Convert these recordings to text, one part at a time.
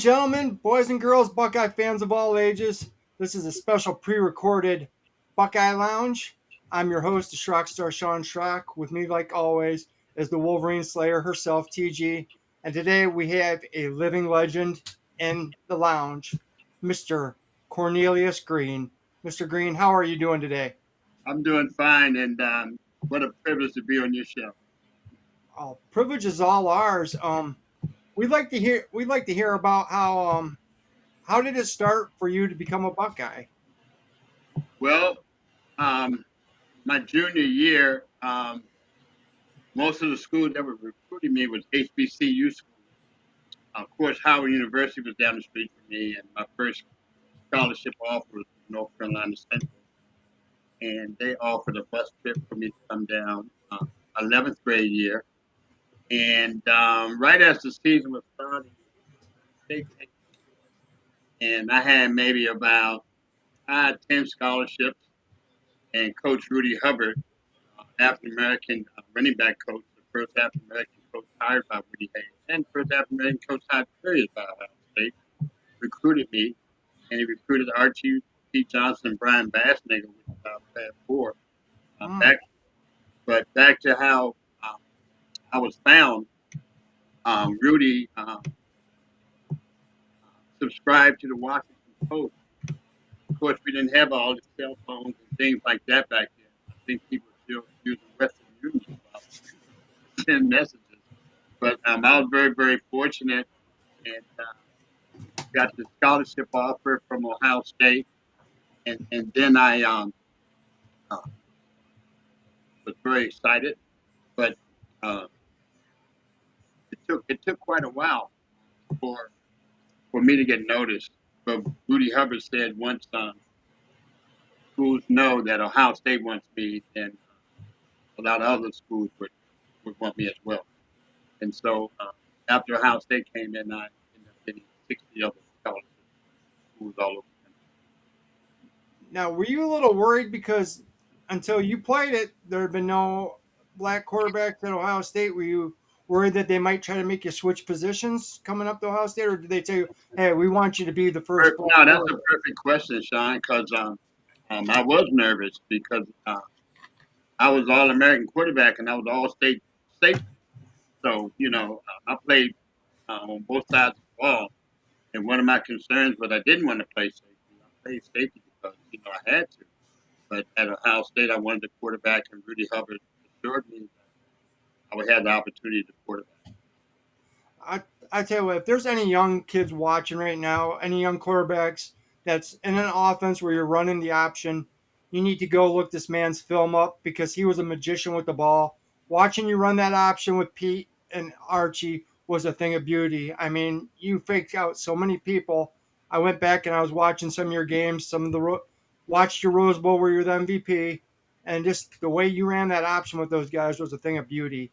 gentlemen, boys and girls, Buckeye fans of all ages, this is a special pre-recorded Buckeye Lounge. I'm your host, Star Shaun Schrock. With me, like always, is the Wolverine Slayer herself, TG. And today we have a living legend in the lounge, Mr. Cornelius Greene. Mr. Greene, how are you doing today? I'm doing fine, and what a privilege to be on your show. Oh, privilege is all ours. We'd like to hear about how did it start for you to become a Buckeye? Well, my junior year, most of the schools that were recruiting me was HBCU schools. Of course, Howard University was down the street from me, and my first scholarship offer was North Carolina Central, and they offered a bus trip for me to come down 11th grade year. And right as the season was starting, state came, and I had maybe about 10 scholarships. And Coach Rudy Hubbard, African American running back coach, the first African American coach hired by Woody Hayes, and first African American coach hired period by Ohio State, recruited me, and he recruited Archie P. Johnson and Brian Bassnagel, which is our Fab Four. Mm. Back, but back to how I was found. Rudy subscribed to the Washington Post. Of course, we didn't have all the cell phones and things like that back then. I think people still using Western Union to send messages. But I was very, very fortunate and got the scholarship offer from Ohio State. And then I uh, was very excited. But uh, it took quite a while for for me to get noticed. But Rudy Hubbard said once schools know that Ohio State wants me, then a lot of other schools would want me as well. And so after Ohio State came in, I ended up getting 60 other scholarships, schools all over the country. Now, were you a little worried because until you played it, there had been no black quarterbacks at Ohio State? Were you worried that they might try to make you switch positions coming up to Ohio State, or did they tell you, "Hey, we want you to be the first black No, that's a quarterback"? perfect question, Sean, because I was nervous because I was all American quarterback and I was all state safety. So, I played on both sides of the ball. And one of my concerns was I didn't want to play safety. I played safety because, I had to. But at Ohio State, I wanted to quarterback, and Rudy Hubbard assured me that I would have the opportunity to quarterback. I I tell you what, if there's any young kids watching right now, any young quarterbacks that's in an offense where you're running the option, you need to go look this man's film up because he was a magician with the ball. Watching you run that option with Pete and Archie was a thing of beauty. I mean, you faked out so many people. I went back and I was watching some of your games, some of watched your Rose Bowl where you're the MVP, and just the way you ran that option with those guys was a thing of beauty.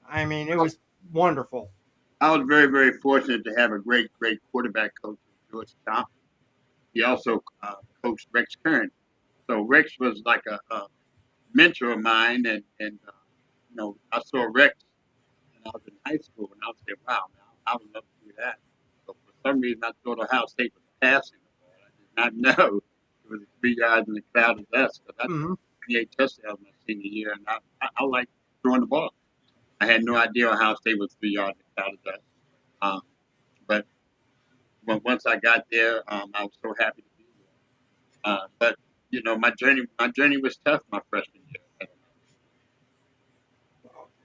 I mean, it was wonderful. I was very, very fortunate to have a great, great quarterback coach, George Thompson. He also coached Rex Kern. So Rex was like a mentor of mine, and I saw Rex when I was in high school, and I would say, "Wow, man, I would love to do that." So for some reason, I thought Ohio State was passing the ball. I did not know it was 3 yards in the cloud of dust. Because I threw Mhm. 28 touchdowns my senior year, and I like throwing the ball. I had no idea Ohio State was 3 yards in the cloud of dust. Um, but once I got there, I was so happy to be there. But my journey was tough my freshman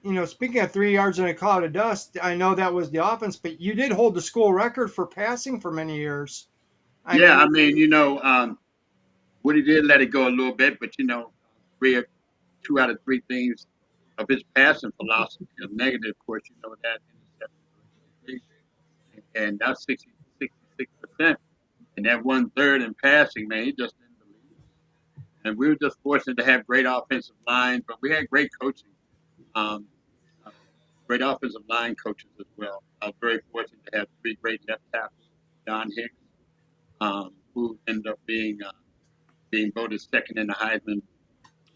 year. Speaking of 3 yards in a cloud of dust, I know that was the offense, but you did hold the school record for passing for many years. I Yeah, mean, I mean, Woody did let it go a little bit, but three or two out of three things of his passing philosophy are negative. Of course, you know that interception, and that's 66%. And that 1/3 in passing, man, he just didn't believe it. And we were just fortunate to have great offensive lines, but we had great coaching, um, uh, great offensive line coaches as well. I was very fortunate to have three great left tackles, John Hicks, who ended up being voted second in the Heisman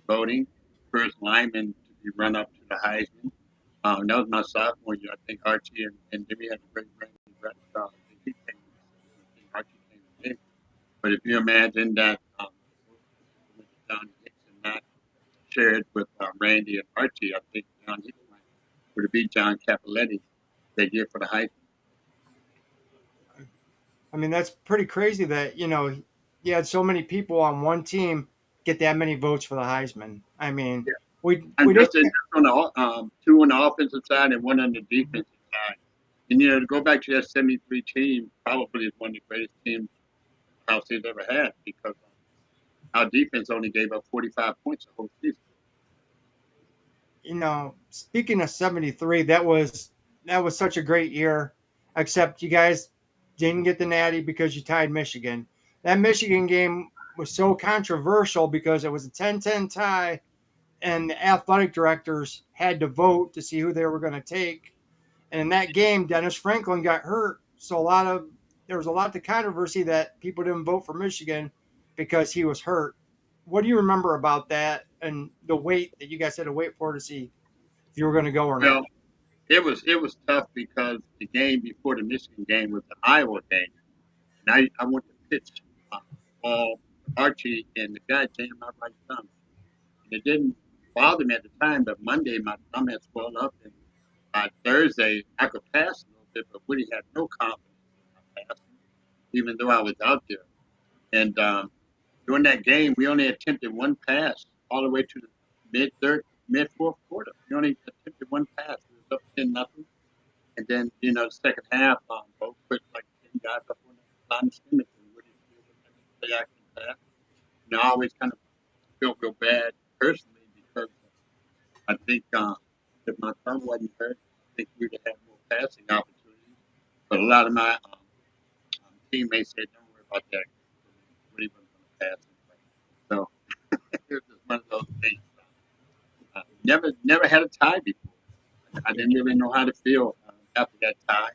voting, first lineman to be run up to the Heisman. That was my sophomore year. I think Archie and then we had a great Randy Brett. He came But if you imagine that most of the people went to John Hicks and not shared with Randy and Archie, I think John Hicks would have beat John Capoletti that year for the Heisman. I mean, that's pretty crazy that you had so many people on one team get that many votes for the Heisman. I mean, Yeah. we And didn't. just on the two on the offensive side and one on the defensive side. And to go back to that '73 team, probably is one of the greatest teams Ohio State's ever had because our defense only gave up 45 points the whole season. Speaking of '73, that was such a great year. Except you guys didn't get the Natty because you tied Michigan. That Michigan game was so controversial because it was a 10-10 tie, and the athletic directors had to vote to see who they were going to take. And in that game, Dennis Franklin got hurt, so there was a lot of controversy that people didn't vote for Michigan because he was hurt. What do you remember about that and the wait that you guys had to wait for to see if you were going to go or not? Well, it was tough because the game before the Michigan game was the Iowa game, and I went to pitch uh, ball Archie, and the guy jammed my right thumb, and it didn't bother me at the time, but Monday my thumb had swelled up, and by Thursday I could pass a little bit, but Woody had no confidence in my passing, even though I was out there. And during that game, we only attempted one pass all the way to the mid fourth quarter. We only attempted one pass. We was up 10-0. And then, the second half, both put like 10 guys up on the line of scrimmage and Woody still was having to play action pass. I always kind of felt real bad personally because I think if my thumb wasn't hurt, I think we'd have had more passing opportunities. But a lot of my teammates said, don't worry about that. Woody wasn't going to pass anyway. So it was just one of those things. Never had a tie before. I didn't really know how to feel after that tie.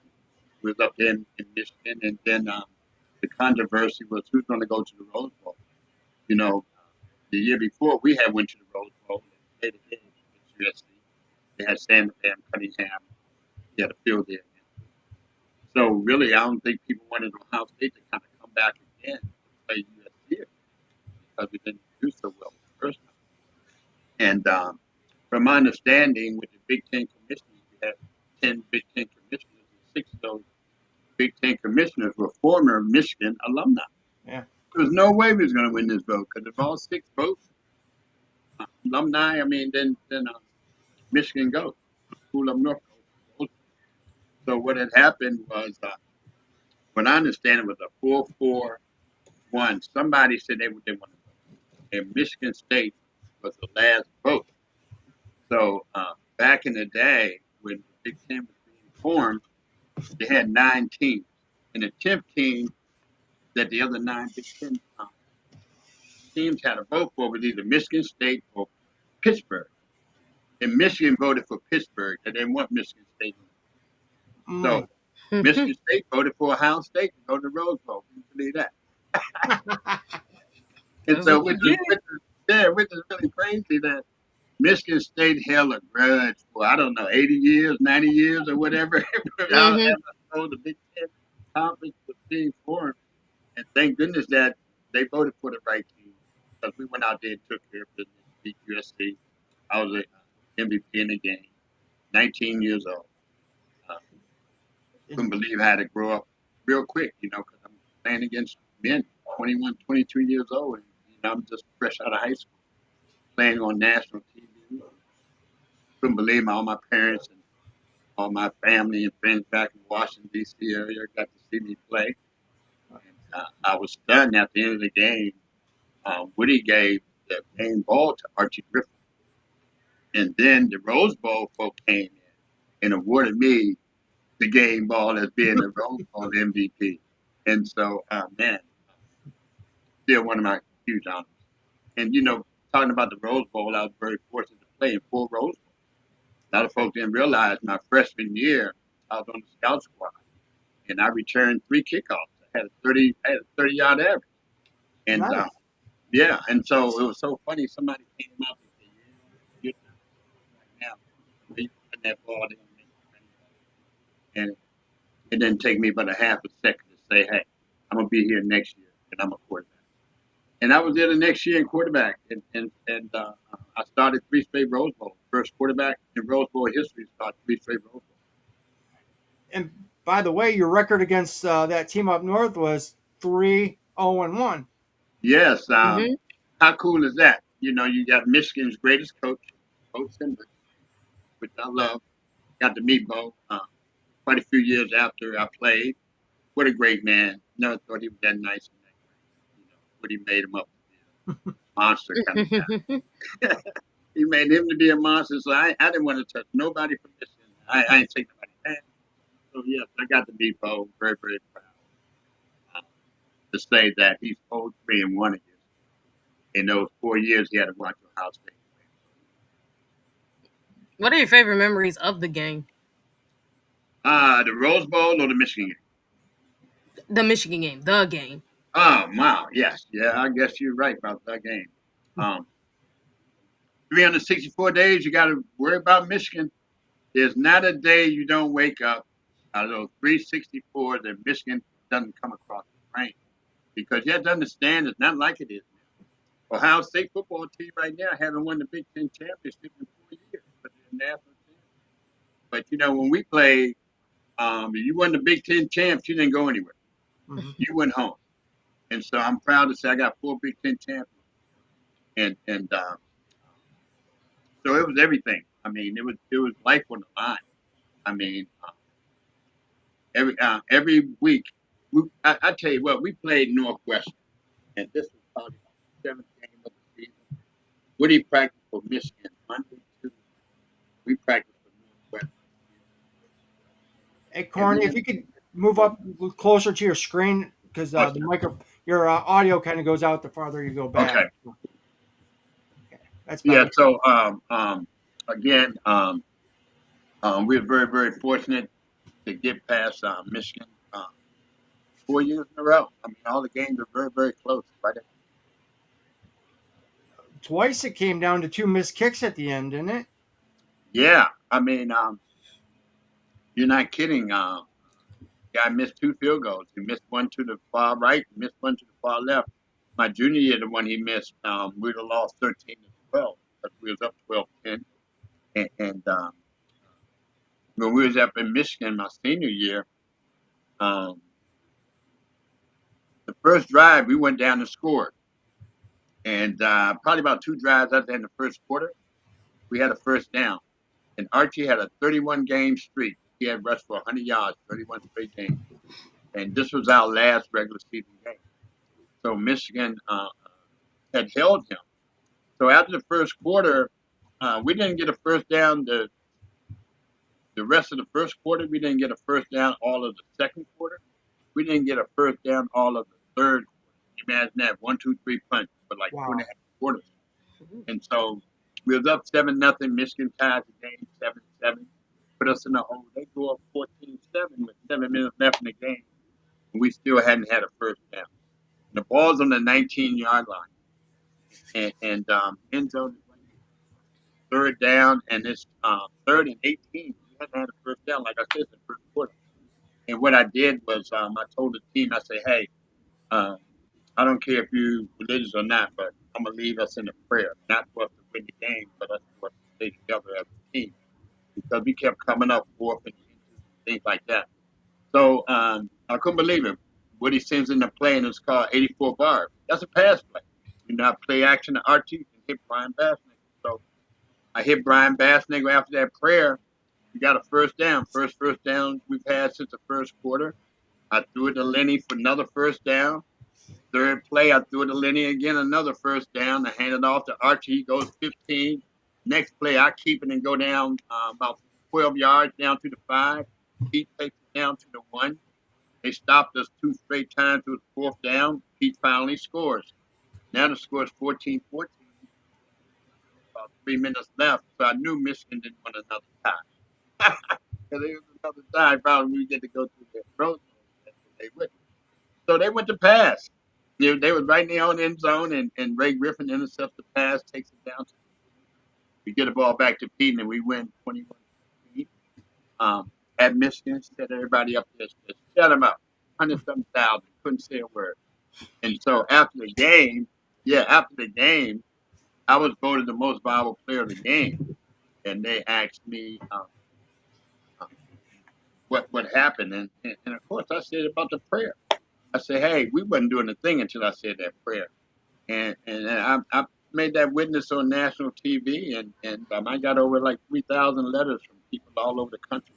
We was up in Michigan, and then the controversy was who's going to go to the Rose Bowl. You know, the year before we had went to the Rose Bowl and played again against USC. They had Sam Cunningham. He had a field day against us. So really, I don't think people wanted Ohio State to kind of come back again to play USC because we didn't do so well the first time. And from my understanding, with the Big Ten commissioners, we had 10 Big Ten commissioners, and six of those Big Ten commissioners were former Michigan alumni. Yeah. There was no way we was going to win this vote because if all six votes alumni, I mean, then Michigan goes, School of North goes. So what had happened was, what I understand, it was a 4-4-1. Somebody said they want to vote, and Michigan State was the last vote. So back in the day when the Big Ten was being formed, they had 9 teams, and the 10th team that the other 9 Big Ten teams had a vote for was either Michigan State or Pittsburgh. And Michigan voted for Pittsburgh. They didn't want Michigan State. So Mm. Michigan State voted for Ohio State to go to the Rose Bowl. Can you believe that? And That's so, what you get. which is really crazy that Michigan State held a grudge for, I don't know, 80 years, 90 years, or whatever, without Hmm. ever told the Big Ten conference was being formed. And thank goodness that they voted for the right team because we went out there and took care of business, beat USC. I was a MVP in the game, 19 years old. Uh, couldn't believe I had to grow up real quick, because I'm playing against men, 21, 22 years old, and I'm just fresh out of high school, playing on national TV. Couldn't believe all my parents and all my family and friends back in Washington D.C. area got to see me play. And I was stunned at the end of the game. Woody gave the game ball to Archie Griffin, and then the Rose Bowl folk came in and awarded me the game ball as being the Rose Bowl MVP. And so, man, still one of my huge honors. And talking about the Rose Bowl, I was very fortunate to play in 4 Rose Bowls. A lot of folks didn't realize my freshman year I was on the scout squad, and I returned 3 kickoffs. I had a 30-yard average, and Nice. yeah, and so it was so funny. Somebody came up and said, "You're not right now. Where you putting that ball in?" And it didn't take me but a half a second to say, "Hey, I'm gonna be here next year." and I'm a quarterback. And I was there the next year in quarterback, and I started three straight Rose Bowl. First quarterback in Rose Bowl history to start three straight Rose Bowl. And by the way, your record against that team up north was 3-0-1. Yes, Hmm. how cool is that? You know, you got Michigan's greatest coach, Coach Simmons, which I love. Got to meet Bo quite a few years after I played. What a great man. Never thought he was that nice and that great. You know, what he made him up to be a monster kind of guy. He made him to be a monster, so I didn't want to touch nobody from Michigan. I ain't take nobody's hand. So, yes, I got to meet Bo. Very, very proud uh, to say that he's 0-3-1 against me. In those 4 years, he had to watch Ohio State win. What are your favorite memories of the game? The Rose Bowl or the Michigan game? The Michigan game, the game. Oh, wow. Yes. Yeah, I guess you're right about that game. Um, 364 days, you got to worry about Michigan. There's not a day you don't wake up out of those 364 that Michigan doesn't come across the brain. Because you have to understand it's not like it is now. Ohio State football team right now haven't won the Big Ten championship in 4 years, but they're national champions. But you know, when we played, you won the Big Ten champs, you didn't go anywhere. Mm-hmm. You went home. And so I'm proud to say I got four Big Ten champions. And so it was everything. I mean, it was life on the line. I mean, every week, I tell you what, we played Northwestern, and this was probably the seventh game of the season. Woody practiced for Michigan Monday, Tuesday. We practiced for Northwestern. Hey, And Corny, if you could move up closer to your screen because the your audio kind of goes out the farther you go back. Okay. Okay, that's Yeah. better. So again, we're very, very fortunate to get past Michigan 4 years in a row. I mean, all the games are very, very close. Right. Twice it came down to two missed kicks at the end, didn't it? Yeah. I mean, you're not kidding. Guy missed two field goals. He missed one to the far right, missed one to the far left. My junior year, the one he missed, we'd have lost 13-12, but we was up 12-10. And when we was up in Michigan my senior year, um, the first drive we went down and scored, and probably about two drives after in the first quarter, we had a first down. And Archie had a 31 game streak. He had rushed for 100 yards, 31 straight games, and this was our last regular season game. So Michigan had held him. So after the first quarter, we didn't get a first down. The rest of the first quarter, we didn't get a first down all of the second quarter. We didn't get a first down all of the third quarter. Imagine that 1, 2, 3 punch for like two and a Wow. half quarters. And so we was up 7-0. Michigan tied the game 7-7. Put us in the hole. They go up 14-7 with 7 minutes left in the game, and we still hadn't had a first down. And the ball's on the 19-yard line, and end zone is right there. Third down, and it's third and 18. We hadn't had a first down, like I said, in the first quarter. And what I did was I told the team, I said, hey, um, I don't care if you religious or not, but I'm gonna leave us in a prayer, not for us to win the game, but us for us to stay together as a team because we kept coming up fourth and inches and things like that. So I couldn't believe it. What he sends in the play, and it's called 84 bars. That's a pass play. You know, play action to Archie and hit Brian Bassnigger. So I hit Brian Bassnigger after that prayer. We got a first down. First down we've had since the first quarter. I threw it to Lenny for another first down. Third play, I threw it to Lenny again, another first down. I handed off to Archie. He goes 15. Next play, I keep it and go down about 12 yards down to the 5. He takes it down to the 1. They stopped us two straight times. It was fourth down. He finally scores. Now the score is 14-14. About 3 minutes left. So I knew Michigan didn't want another tie. Because it was another tie, probably we get to go through the Rose Bowl. They wouldn't. So they went to pass. They was right in their own end zone, and Ray Griffin intercepts the pass, takes it down to we get the ball back to Pete, and we win 21-14. At Michigan, set everybody up there, shut them up. 100-something thousand, couldn't say a word. And so after the game, yeah, after the game, I was voted the most valuable player of the game, and they asked me uh, what happened, and of course I said about the prayer. I said, hey, we wasn't doing a thing until I said that prayer, and I made that witness on national TV, and I got over like 3,000 letters from people all over the country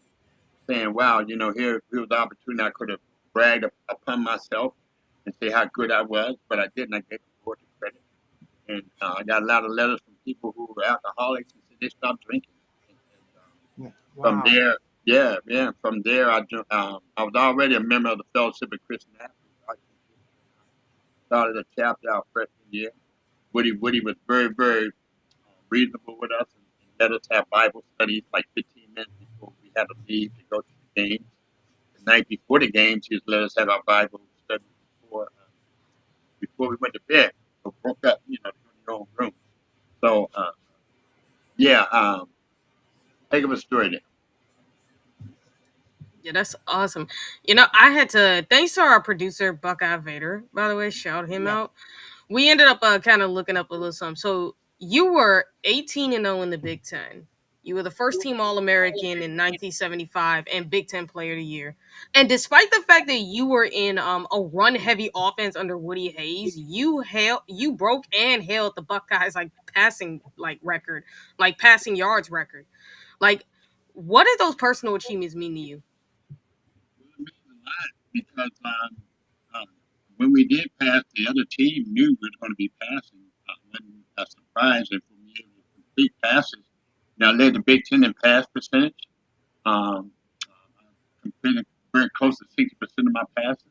saying, wow, here was the opportunity I could have bragged upon myself and say how good I was, but I didn't. I gave the Lord the credit. And I got a lot of letters from people who were alcoholics and said they stopped drinking. And Yeah. from Wow. there, yeah, from there, I was already a member of the Fellowship of Christian Athletes. I started a chapter our freshman year. Woody was very, very reasonable with us and let us have Bible studies like 15 minutes before we had to leave to go to the games. The night before the games, he just let us have our Bible study before we went to bed. So broke up, to go to your own room. So yeah, heck of a story there. Yeah, that's awesome. I had to thanks to our producer Buckeye Vader, by the way, shout him Yeah. out. We ended up kind of looking up a little something. So you were 18-0 in the Big Ten. You were the first team All American in 1975 and Big Ten Player of the Year. And despite the fact that you were in a run heavy offense under Woody Hayes, you broke and held the Buckeyes like passing like record, like passing yards record. Like, what did those personal achievements mean to you? Well, it means a lot because um, when we did pass, the other team knew we were going to be passing. It wasn't a surprise, and for me, it was complete passes. Now, I led the Big Ten in pass percentage. I completed very close to 60% of my passes.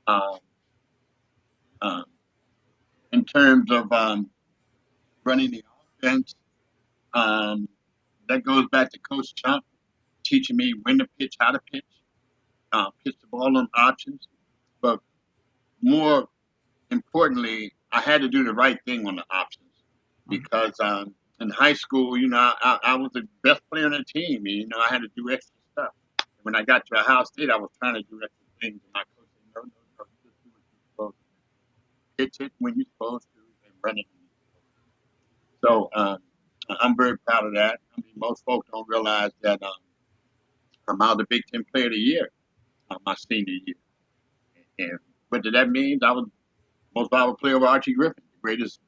Um, um, in terms of running the offense, um, that goes back to Coach Chunk teaching me when to pitch, how to pitch the ball on options. But more importantly, I had to do the right thing on the options because in high school, I was the best player on the team. And, I had to do extra stuff. And when I got to Ohio State, I was trying to do extra things. And my coach said, no, no, no, you just do what you're supposed to do. Pitch it when you're supposed to and run it when you're supposed to. So I'm very proud of that. I mean, most folks don't realize that I'm out of the Big Ten Player of the Year my senior year. And what did that mean? I was most valuable player of Archie Griffin, the greatest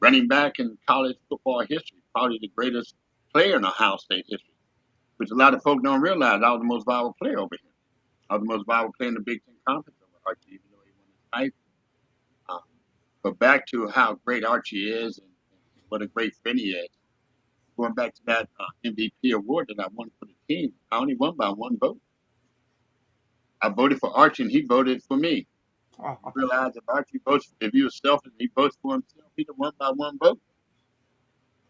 running back in college football history, probably the greatest player in Ohio State history, which a lot of folks don't realize. I was the most valuable player over him. I was the most valuable player in the Big Ten Conference over Archie, even though he won his title. Um, but back to how great Archie is and what a great friend he is. Going back to that MVP award that I won for the team, I only won by one vote. I voted for Archie and he voted for me. You Oh, realize if Archie votes, if he was selfish, he votes for himself, he'd have won by one vote.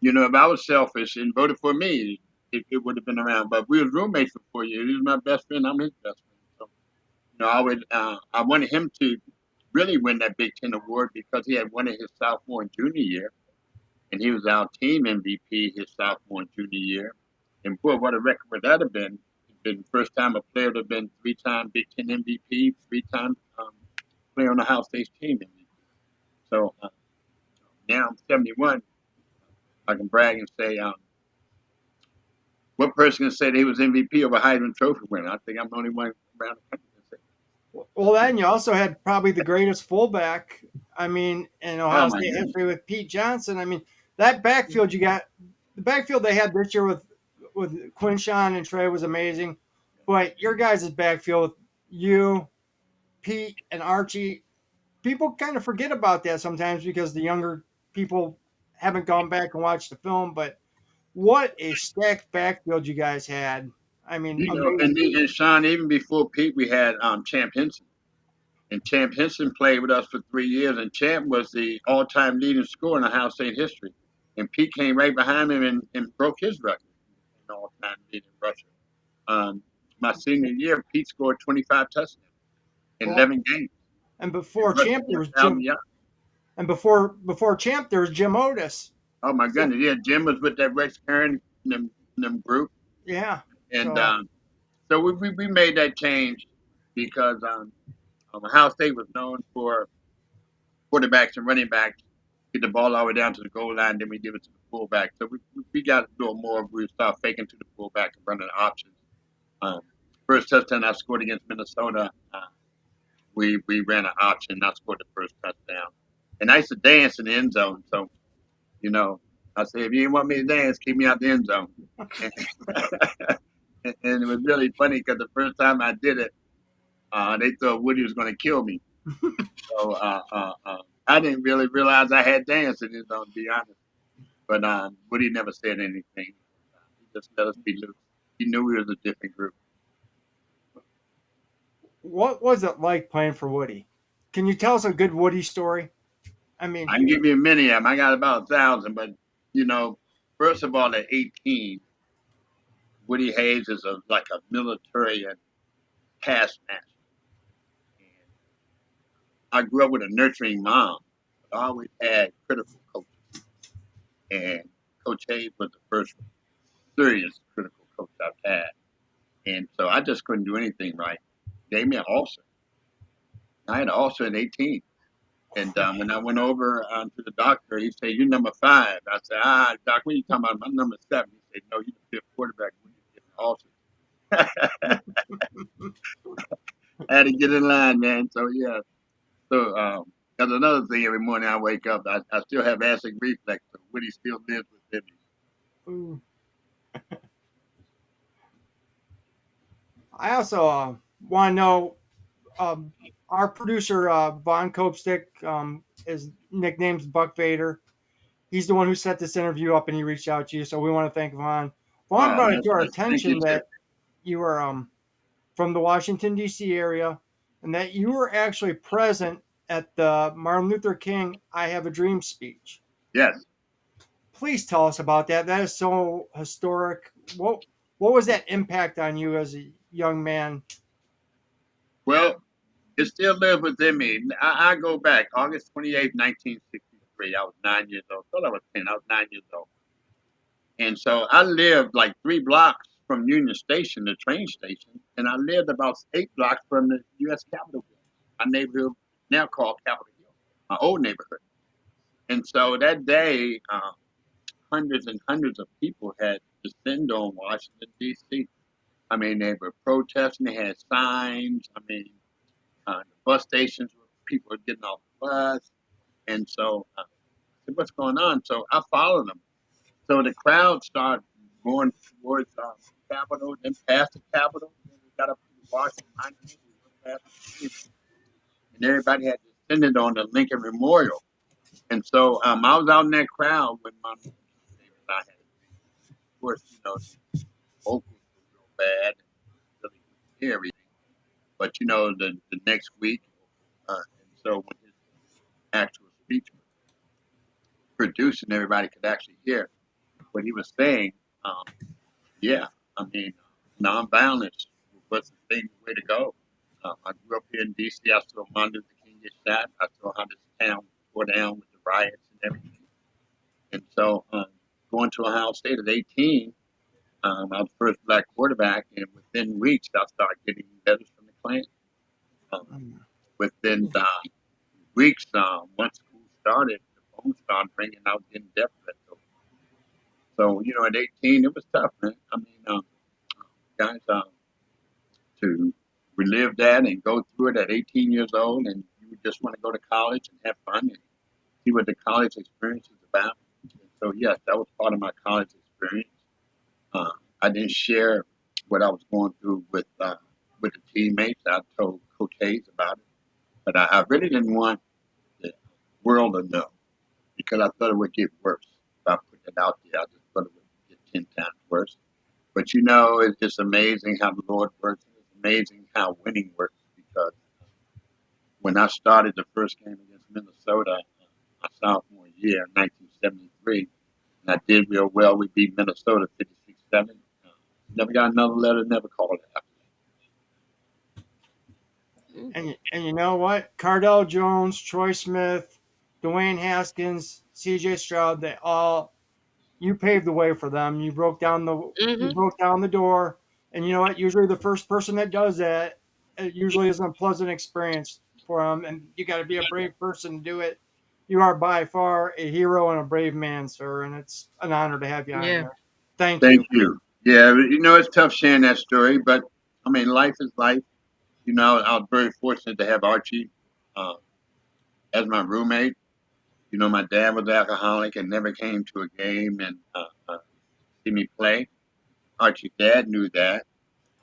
If I was selfish and voted for me, it would have been around. But we was roommates for 4 years. He was my best friend. I'm his best friend. So, I wanted him to really win that Big Ten award because he had won it his sophomore and junior year, and he was our team MVP his sophomore and junior year. And boy, what a record would that have been! It'd been the first time a player would have been three-time Big Ten MVP, three-time player on the Ohio State team MVP. So now I'm 71. I can brag and say what person can say that he was MVP of a Heisman Trophy winner? I think I'm the only one around the country can say. well, then you also had probably the greatest fullback. I mean, in Oh Ohio my State goodness! history with Pete Johnson. I mean, that backfield you got, the backfield they had this year with Quinshawn and Trey was amazing, but your guys' backfield, you, Pete, and Archie, people kind of forget about that sometimes because the younger people haven't gone back and watched the film. But what a stacked backfield you guys had! I mean, And, amazing. and Sean, even before Pete, we had Champ Henson, and Champ Henson played with us for 3 years, and Champ was the all-time leading scorer in Ohio State history, and Pete came right behind him and broke his record in all-time leading rusher. Um, my senior year, Pete scored 25 touchdowns in Well, 11 games and and before rushed Champ, for there was 1,000 Jim. yards. And before Champ, there was Jim Otis. Oh my So goodness, yeah, Jim was with that Rex Karen them group, yeah, and so so we made that change because Ohio State was known for quarterbacks and running backs get the ball all the way down to the goal line, then we give it to the fullback. So we got to do more. We start faking to the fullback and running options. Um, First touchdown I scored against Minnesota, we ran an option. I scored the first touchdown, and I used to dance in the end zone. So you know, I said, if you didn't want me to dance, keep me out the end zone. And, and it was really funny because the first time I did it, they thought Woody was going to kill me. So I didn't really realize I had danced in his zone, to be honest. But Woody never said anything. He just let us be loose. He knew we was a different group. What was it like playing for Woody? Can you tell us a good Woody story? I mean, I can give you many of them. I got about 1,000, but you know, first of all, at 18, Woody Hayes is like a military and taskmaster. And I grew up with a nurturing mom, but I always had critical coaches. And Coach Hayes was the first serious critical coach I've had. And so I just couldn't do anything right. Gave me an ulcer. I had an ulcer at 18. And when I went over to the doctor, he said, "You're number 5." I said, "Doc, what are you talking about? I'm number 7." He said, "No, you're the fifth quarterback. When you get an ulcer." I had to get in line, man. So, yeah. So, that's another thing. Every morning I wake up, I still have acid reflex. So Woody still lives within me. ooh. I also want to know um, our producer Von Kopstick is nicknamed Buck Vader. He's the one who set this interview up, and he reached out to you. So we want to thank Vaughn. Vaun Oh, brought it that's to our nice. Thank you, attention too. that you were from the Washington D.C. area, and that you were actually present at the Martin Luther King "I Have a Dream" speech. Yes. Please tell us about that. That is so historic. What was that impact on you as a young man? Well, it still lives within me. I go back August 28th, 1963. I was 9 years old. I thought I was 10. I was 9 years old. And so I lived like 3 blocks from Union Station, the train station, and I lived about 8 blocks from the U.S. Capitol building, my neighborhood now called Capitol Hill, my old neighborhood. And so that day, hundreds and hundreds of people had descended on Washington, D.C. I mean, they were protesting, they had signs. I mean, the bus stations where people were getting off the bus. And so I said, what's going on? So I followed them. So the crowd started going towards the Capitol, then past the Capitol, then we got up to the Washington Monument, we went past the Monument, and everybody had descended on the Lincoln Memorial. And so I was out in that crowd when Martin Luther King Day was I had a dream. Of course, the vocals were real bad and really couldn't hear everything. But the next week, and so when his actual speech was produced and everybody could actually hear what he was saying, um, yeah, I mean, nonviolence was the thing, the way to go. I grew up here in D.C. I saw Martin Luther King get shot. I saw how this town tore down with the riots and everything. And so, going to Ohio State at 18, I was the first black quarterback, and within weeks, I started getting letters from the Klan. Um, Within weeks, once school started, the phone started ringing. I was getting death threats. So, at 18, it was tough, man. I mean, guys, to relive that and go through it at 18 years old, and you just want to go to college and have fun and see what the college experience is about. And so, yes, that was part of my college experience. Uh, I didn't share what I was going through with the teammates. I told Coach Hayes about it, but I really didn't want the world to know because I thought it would get worse. If I put it out there, I just thought it would get 10 times worse. But it's just amazing how the Lord works. It's amazing how winning works because when I started the first game against Minnesota, my sophomore year, 1973, and I did real well. We beat Minnesota 56-7. Never got another letter, never called it after Mm. And you know what? Cardell Jones, Troy Smith, Dwayne Haskins, C.J. Stroud, they all you paved the way for them. You Mhm. broke down the door, and you know what? Usually the first person that does that, it usually isn't a pleasant experience for them, and you got to be a brave person to do it. You are by far a hero and a brave man, sir, and it's an honor to have you on Yeah. here. Thank Thank you. you. Yeah, it's tough sharing that story, but I mean, life is life. I was very fortunate to have Archie uh, as my roommate. My dad was alcoholic and never came to a game and see me play. Archie's dad knew that.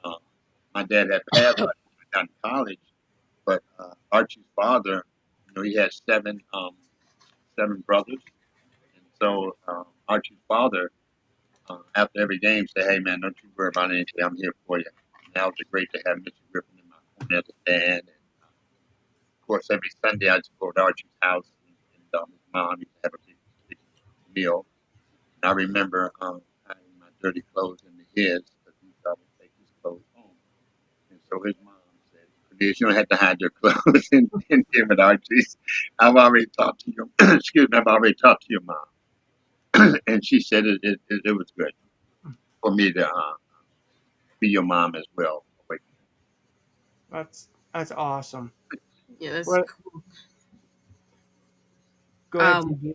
Uh, my dad had passed by the time in college, but Archie's father, he had seven brothers, and so Archie's father, after every game, said, "Hey man, don't you worry about anything. I'm here for you." And that was great to have Mr. Griffin in my corner as a dad. And of course, every Sunday I just go to Archie's house, and his mom used to have a big meal. And I remember hiding my dirty clothes into his because he used to always take his clothes home. And so his mom said, "Cornelius, you don't have to hide your clothes in here at Archie's. I've already talked to your excuse me, I've already talked to your mom." And she said it was good for me to be your mom as well. Away That's awesome. Yeah, that's What? cool. Go ahead, Um, TJ. oh,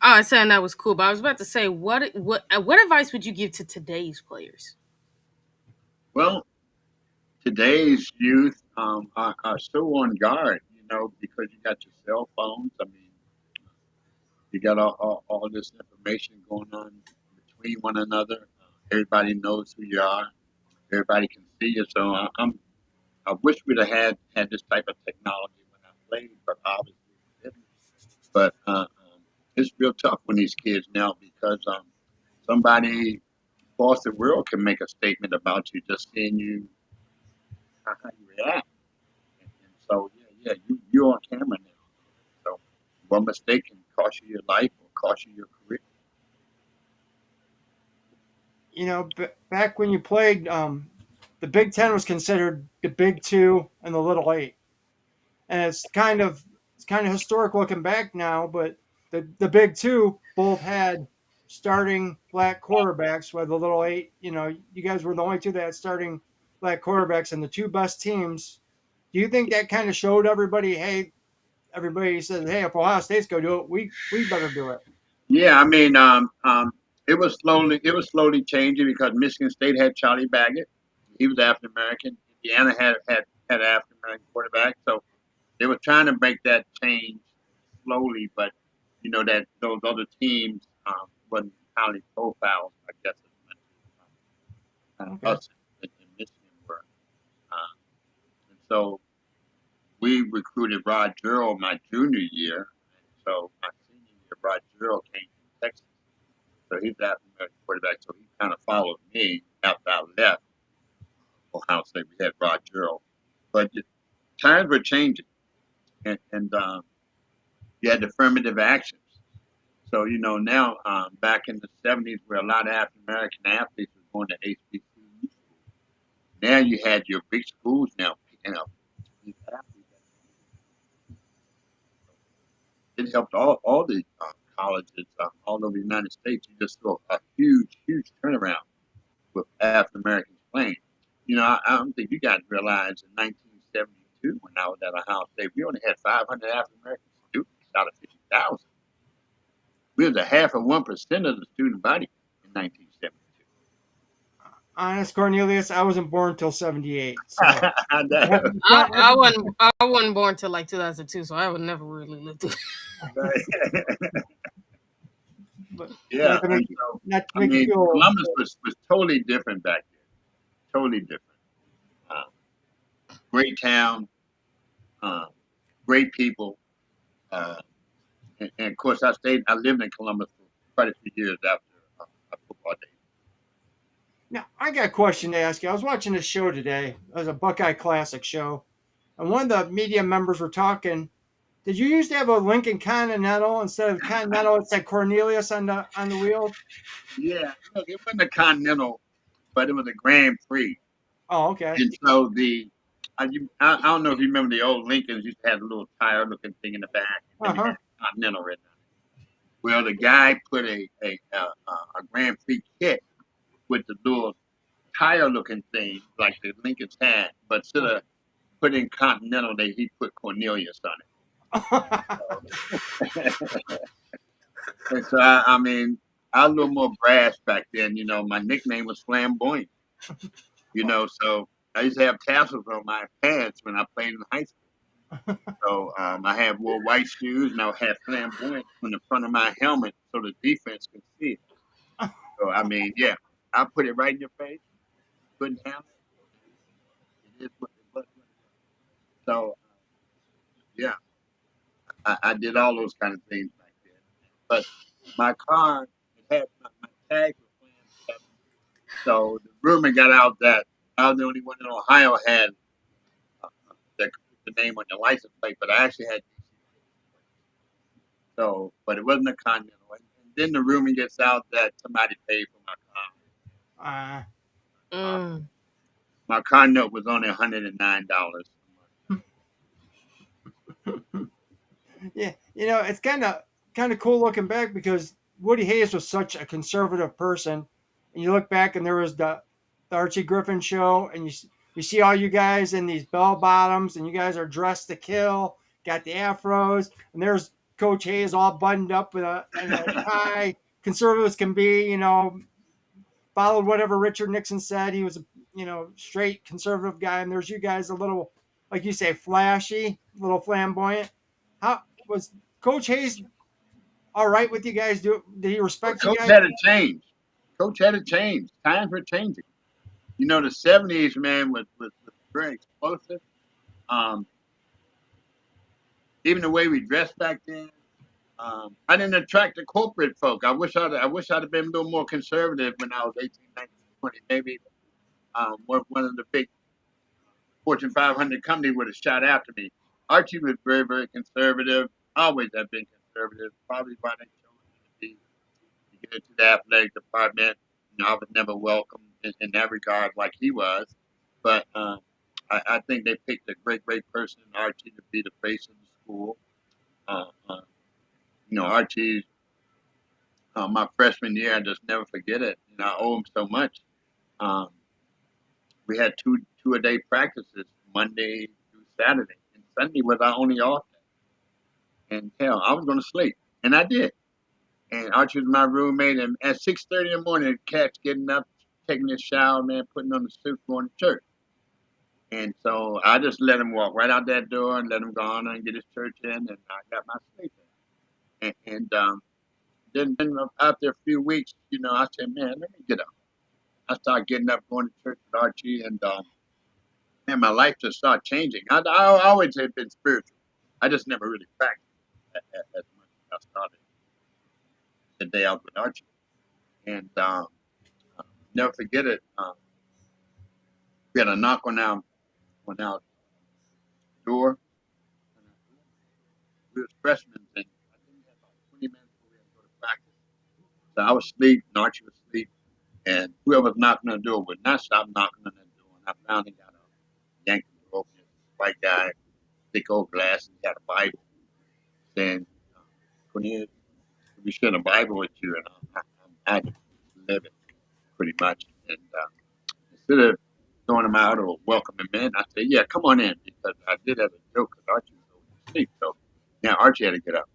I said that was cool, but I was about to say, what advice would you give to today's players? Well, today's youth are so on guard, because you got your cell phones. I mean, you got all this information going on between one another. Everybody knows who you are. Everybody can see you. So I wish we'd have had this type of technology when I played, but obviously we didn't. But it's real tough when these kids now because somebody across the world can make a statement about you just seeing you how you react. And so you're on camera now. So one mistake can cost you your life or cost you your career. Back when you played, the Big Ten was considered the Big Two and the Little Eight, and it's kind of historic looking back now. But the Big Two both had starting black quarterbacks, while the Little Eight, you guys were the only two that had starting black quarterbacks, and the two best teams. Do you think that kind of showed everybody, hey, everybody says, hey, if Ohio State's going to do it, we better do it. Yeah, I mean, it was slowly changing because Michigan State had Charlie Baggett. He was African American. Indiana had an African American quarterback. So they were trying to make that change slowly, but that those other teams wasn't highly profiled. I guess as much as Okay. us in Michigan were. Uh, and so we recruited Rod Gerald my junior year, and so my senior year, Rod Gerald came from Texas. So he's the African American quarterback. So he kind of followed me after I left Ohio State. We had Rod Gerald, but times were changing, and you had affirmative actions. So now back in the '70s, where a lot of African American athletes were going to HBCU schools, now you had your big schools now picking up these athletes. It helped all the colleges all over the United States. You just saw a huge turnaround with African Americans playing. I don't think you guys realize in 1972 when I was at Ohio State, we only had 500 African American students out of 50,000. We was a half of 1% of the student body in 1972. Honest, Cornelius, I wasn't born until '78, so I know. I wasn't born till like 2002, so I would never really live through. but Yeah, and so not to I make you mean, feel old. Columbus was totally different back then. Totally different. Uh, Great town, uh, great people, uh, and of course, I lived in Columbus for quite a few years after my football days. Now, I got a question to ask you. I was watching a show today. It was a Buckeye Classic show, and one of the media members were talking. Did you used to have a Lincoln Continental instead of Continental? It said Cornelius on the wheel. Yeah, look, it wasn't a Continental, but it was a Grand Prix. Oh, okay. And so I don't know if you remember the old Lincolns used to have a little tire looking thing in the back, and Uh then it huh. had Continental written on it. Well, the guy put a Grand Prix kit with the little tire looking thing like the Lincolns had, but instead of put in Continental, he put Cornelius on it. And so I mean, I was a little more brash back then. My nickname was Flamboyant. So I used to have tassels on my pants when I played in high school. So I had wore white shoes and I had flamboyant on the front of my helmet so the defense could see it. So I mean, yeah, I put it right in your face. Couldn't handle it. It is what it was. So yeah, I did all those kind of things back then. But my car, it had my tags were Flam 7. So the rumor got out that I was the only one in Ohio had that could put the name on your license plate, but I actually had DC license plate. So, but it wasn't a Continental. And then the rumor gets out that somebody paid for my car. uh, Uh, Mm. my car note was only $109 a month. yeah, it's kind of cool looking back because Woody Hayes was such a conservative person, and you look back and there was the Archie Griffin show, and you see all you guys in these bell bottoms, and you guys are dressed to kill, got the afros, and there's Coach Hayes all buttoned up with a tie, conservative as can be, followed whatever Richard Nixon said. He was a straight conservative guy, and there's you guys a little, like you say, flashy, a little flamboyant. How was Coach Hayes all right with you guys? Did he Well, respect you Coach guys? had to change. Coach had to change. Times were changing. The '70s, man, was very explosive. Um, Even the way we dressed back then. I didn't attract the corporate folk. I wish I'd have been a little more conservative when I was 18, 19, 20. Maybe one of the big Fortune 500 companies would have shot after me. Archie was very, very conservative. Always have been conservative. Probably why they chose me to get into the athletic department. I was never welcome in that regard like he was. But I think they picked a great, great person, Archie, to be the face of the school. Uh, uh, Archie, my freshman year, I just never forget it. I owe him so much. Um, we had two a day practices, Monday through Saturday, and Sunday was our only off day. And hell, I was going to sleep, and I did. And Archie was my roommate, and at 6:30 in the morning, the cat's getting up, taking his shower, man, putting on the suit, going to church. And so I just let him walk right out that door and let him go on and get his church in, and I got my sleep in. And then after a few weeks, I said, man, let me get up. I started getting up, going to church with Archie, and man, my life just started changing. I always had been spiritual. I just never really practiced as much as I started the day out with Archie. And never forget it. We had a knock on our door. And we were freshmen, and I think we had about 20 minutes before we had to go to practice. So I was asleep, and Archie was asleep, and whoever was knocking on the door would not stop knocking on that door. And I finally got up, yanked the door open. This white guy, thick old glasses, he had a Bible, saying, Cornelius, we share a Bible with you, and I just live it pretty much. And instead of throwing him out or welcoming him in, I said, yeah, come on in, because I did as a joke, because Archie was over asleep. So now Archie had to get up.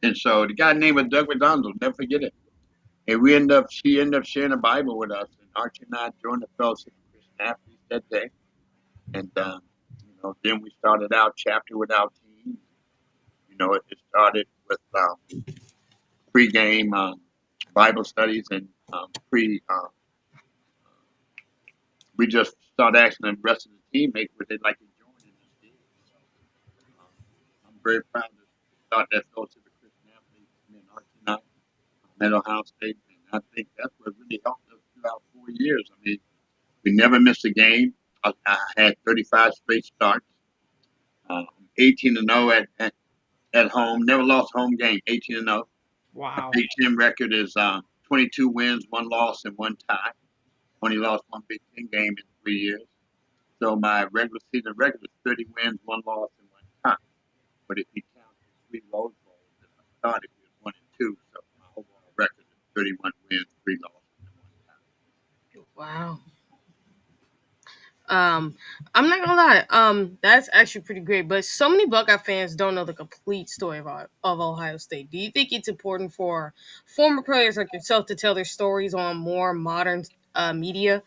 And so the guy named was Doug McDonald, never forget it. And she ended up sharing a Bible with us, and Archie and I joined the Fellowship of Christian Athletes that day. And then we started out chapter with our team. It started with pre-game Bible studies and pre. We just started asking the rest of the teammates would they like to join, and they did. So I'm very proud to start that fellowship of Christian athletes, me and Archie and I, at Ohio State, and I think that's what really helped us throughout 4 years. I mean, we never missed a game. I had 35 straight starts. 18-0 at home. Never lost a home game. 18-0. My Wow. Big Ten record is 22 wins, one loss, and one tie. Only lost one Big Ten game in 3 years. So my regular season record is 30 wins, one loss, and one tie. But if you count the three Rose Bowls that I started with, 1 and 2, so my overall record is 31 wins, three losses, and one tie. Wow. Um, I'm not gonna lie. That's actually pretty great. But so many Buckeye fans don't know the complete story of Ohio State. Do you think it's important for former players like yourself to tell their stories on more modern media,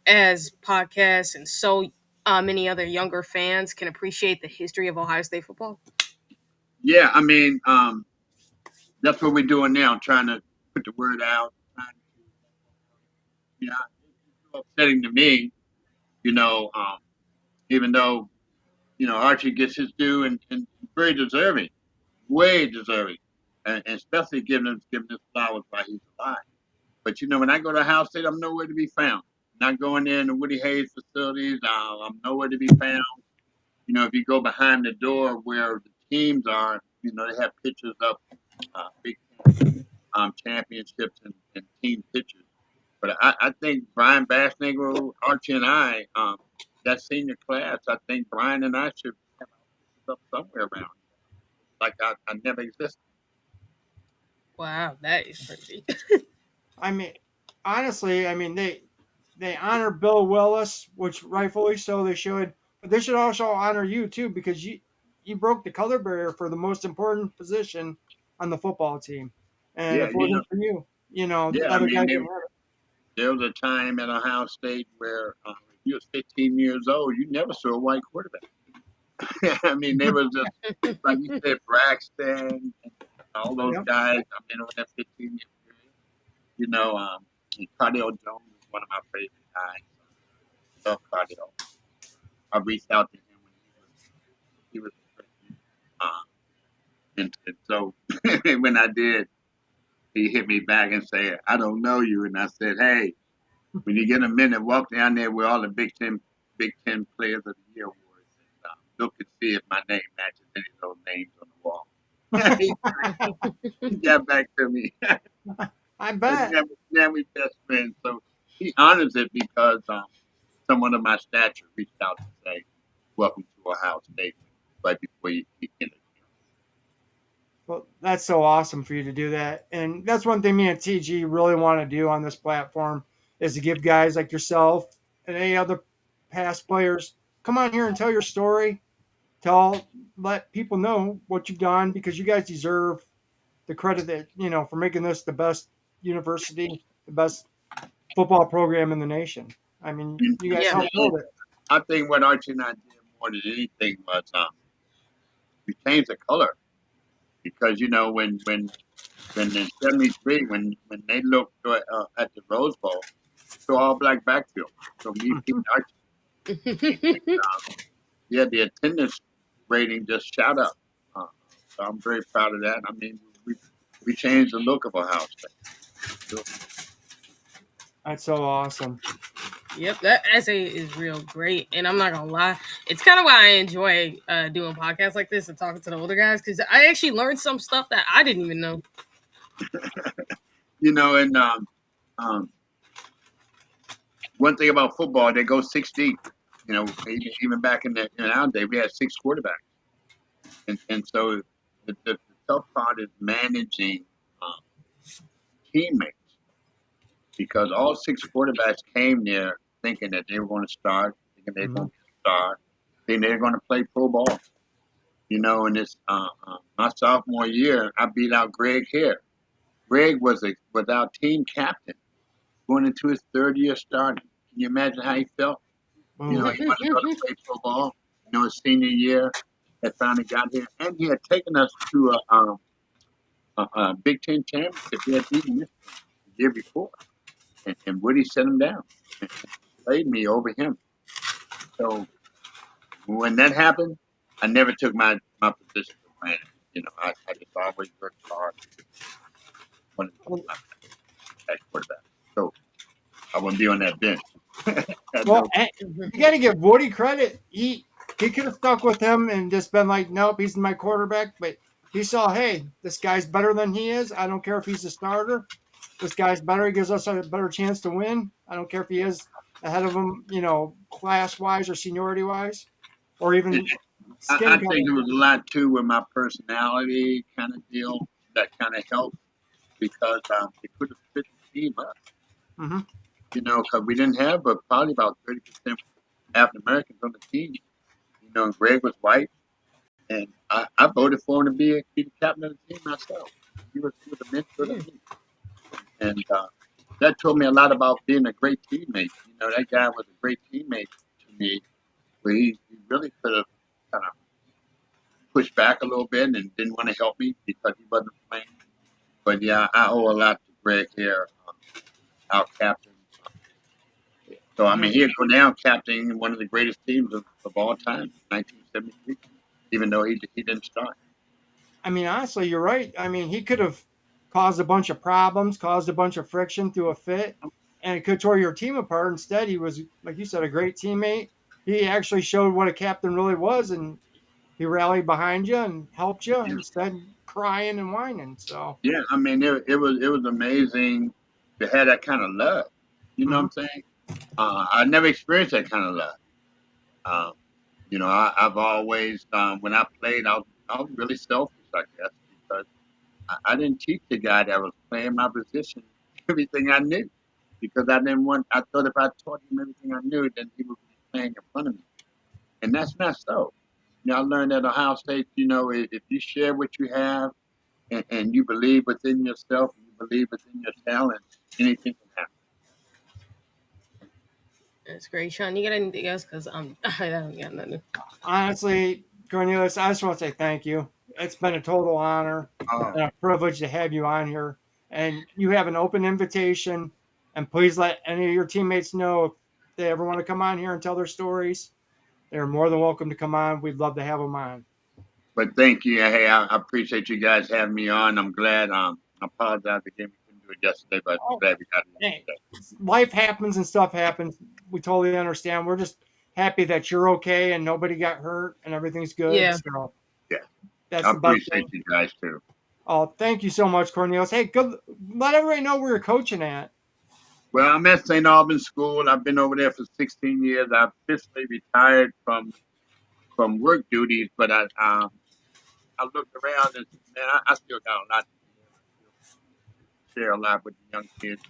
as podcasts and so many other younger fans can appreciate the history of Ohio State football? Yeah, I mean, that's what we're doing now, trying to put the word out, trying to, yeah, it's so upsetting to me, you know, even though, Archie gets his due and very deserving, way deserving, and especially giving his flowers while he's alive. But, when I go to Ohio State, I'm nowhere to be found. Not going there in the Woody Hayes facilities, I'm nowhere to be found. If you go behind the door where the teams are, they have pictures of Big championships and team pictures. But I think Brian Bassnagel, Archie, and I, that senior class, I think Brian and I should have our pictures up somewhere around, like I never existed. Wow, that is crazy. I mean, honestly, I mean they honor Bill Willis, which rightfully so they should, but they should also honor you too because you broke the color barrier for the most important position on the football team, and Yeah, if it wasn't for you, yeah. I other mean, guys would have there was a time at Ohio State where if you was 15 years old, you never saw a white quarterback. I mean, they was just like you said, Braxton and all it. those Yep. guys. I mean, over that 15-year period, and Cardell Jones is one of my favorite guys. I love Cardell. I reached out to him when he was a freshman, and so when I did, he hit me back and said, "I don't know you," and I said, "Hey, when you get a minute, walk down there where all the Big Ten Players of the Year awards, and look and see if my name matches any of those names on the wall." he, he got back to me, I and bet. now we best friends. So he honors it because someone of my stature reached out to say, "Welcome to Ohio State," right before he entered. Well, that's so awesome for you to do that, and that's one thing me and TG really want to do on this platform is to give guys like yourself and any other past players come on here and tell your story, let people know what you've done because you guys deserve the credit that for making this the best university, the best football program in the nation. I mean, you guys Yeah. helped build it. I think what Archie and I did more than anything was we changed the color because when in '73 when they looked at the Rose Bowl, so all black backfield. So me, Pete, Archie, yeah, the attendance rating just shot up. So I'm very proud of that. I mean, we changed the look of Ohio State. So, That's so awesome. Yep, that essay is real great, and I'm not gonna lie, it's kind of why I enjoy doing podcasts like this and talking to the older guys because I actually learned some stuff that I didn't even know. and um, one thing about football, they go 6 deep. Even back in our day, we had six quarterbacks, and so the tough part is managing um, teammates because all six quarterbacks came there thinking that they were going to start, thinking they were Hmm. going to be a star, thinking they were going to play pro ball. And it's my sophomore year, I beat out Greg here. Greg was our team captain going into his third year starting. Can you imagine how he felt? He wanted to go to play pro ball. His senior year had finally got here, and he had taken us to a Big Ten championship. He had beaten Michigan the year before, and Woody set him down and played me over him. So when that happened, I never took my position for granted. I just always worked hard, wanted to be my best quarterback. So I wouldn't be on that bench. Well, No, you got to give Woody credit. He could have stuck with him and just been like, nope, he's my quarterback. But he saw, hey, this guy's better than he is. I don't care if he's a starter. This guy's better. He gives us a better chance to win. I don't care if he is ahead of him, class wise or seniority wise, or it, even I skin think color. it was a lot too with my personality kind of deal that kind of helped because it could have split the team up. Hmm. Because we didn't have but probably about 30% African Americans on the team. And Greg was white, and I voted for him to be the captain of the team myself. He was a mentor to Mm. me, and that told me a lot about being a great teammate. That guy was a great teammate to me, where he really could have kind of pushed back a little bit and didn't want to help me because he wasn't playing. But yeah, I owe a lot to Greg here, our captain. So I I mean, mean, he'll go down captaining one of the greatest teams of all time, 1973. Even though he didn't start. honestly, you're right. He could have caused a bunch of problems, caused a bunch of friction through a fit, and it could tore your team apart. Instead, he was, like you said, a great teammate. He actually showed what a captain really was, and he rallied behind you and helped you Yeah, instead of crying and whining. So, yeah. I mean, it was amazing to have that kind of love. You know what mhm. I'm saying? I never experienced that kind of love. Um, I've always when I played, I was really selfish, I guess, because I didn't teach the guy that was playing my position everything I knew because I didn't want. I thought if I taught him everything I knew, then he would be playing in front of me, and that's not so. I learned at Ohio State. If you share what you have and you believe within yourself, and you believe within your talent, anything can happen. That's great, Shaun. You got anything else? Because I don't got nothing. Honestly, Cornelius, I just want to say thank you. It's been a total honor Oh, and a privilege to have you on here. And you have an open invitation. And please let any of your teammates know if they ever want to come on here and tell their stories. They're more than welcome to come on. We'd love to have them on. but thank you. Hey, I appreciate you guys having me on. I'm glad. I apologize again we couldn't do it yesterday, but I'm Oh, glad we got it hey, today. life happens and stuff happens. We totally understand. We're just happy that you're okay and nobody got hurt and everything's good. Yeah. So Yeah, that's I the best appreciate thing. you guys too. Oh, thank you so much, Cornelius. Hey, good. Let everybody know where you're coaching at. Well, I'm at St. Albans School. I've been over there for 16 years. I've officially retired from work duties, but I looked around and said, man, I still got a lot to give. I still share a lot with the young kids.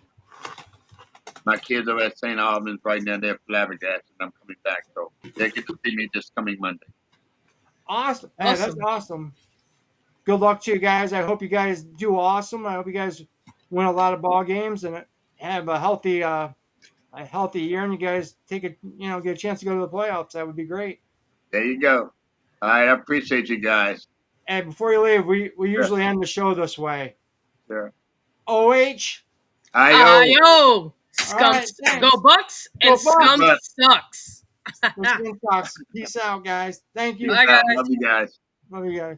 My kids are at St. Albans right now. They're flabbergasted. I'm coming back, so they get to see me this coming Monday. Awesome. Hey, that's Awesome. awesome. Good luck to you guys. I hope you guys do awesome. I hope you guys win a lot of ball games and have a healthy year, and you guys get a chance to go to the playoffs. That would be great. There you go. All right, I appreciate you guys. And before you leave, we Yeah, usually end the show this way. sure. OH. Ayo. Yo, All right, Skunks go thanks. Bucks and Go Go Bucks. Bucks. Skunks sucks. Let's get in talks. Peace out, guys. Thank Peace you. Bye, out. guys. Love you guys. Love you guys.